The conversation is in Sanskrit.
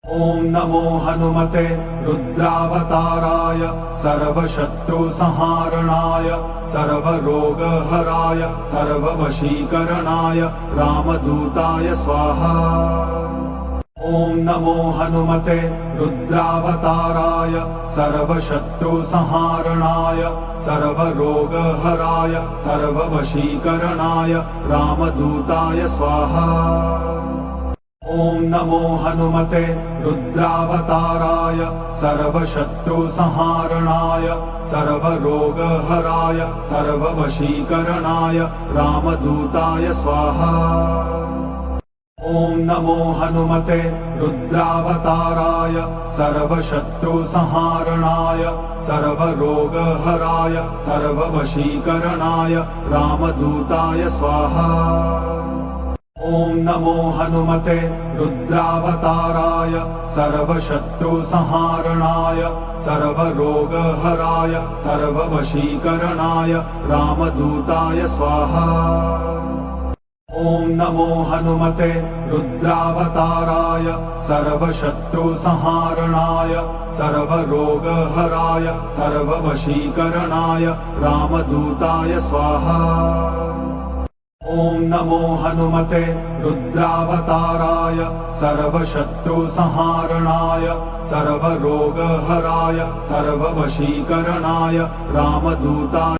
ओम नमो हनुमते रुद्रावताराय सर्वशत्रुसंहारणाय सर्वरोगहराय सर्ववशीकरणाय रामदूताय स्वाहा। ओम नमो हनुमते रुद्रावताराय सर्वशत्रुसंहारणाय सर्वरोगहराय सर्ववशीकरणाय रामदूताय स्वाहा। ओम नमो हनुमते रुद्रावताराय सर्वशत्रुसंहारणाय सर्वरोगहराय सर्ववशीकरणाय रामदूताय स्वाहा। ओम नमो हनुमते रुद्रावताराय सर्वशत्रुसंहारणाय सर्वरोगहराय सर्ववशीकरणाय रामदूताय स्वाहा। ओम नमो हनुमते रुद्रावताराय सर्वशत्रुसंहारणाय सर्वरोगहराय सर्ववशीकरणाय रामदूताय स्वाहा। ओम नमो हनुमते रुद्रावताराय सर्वशत्रुसंहारणाय सर्वरोगहराय सर्ववशीकरणाय रामदूताय स्वाहा। ओम नमो हनुमते रुद्रावताराय सर्वशत्रुसंहारणाय सर्वरोगहराय सर्ववशीकरणाय रामदूताय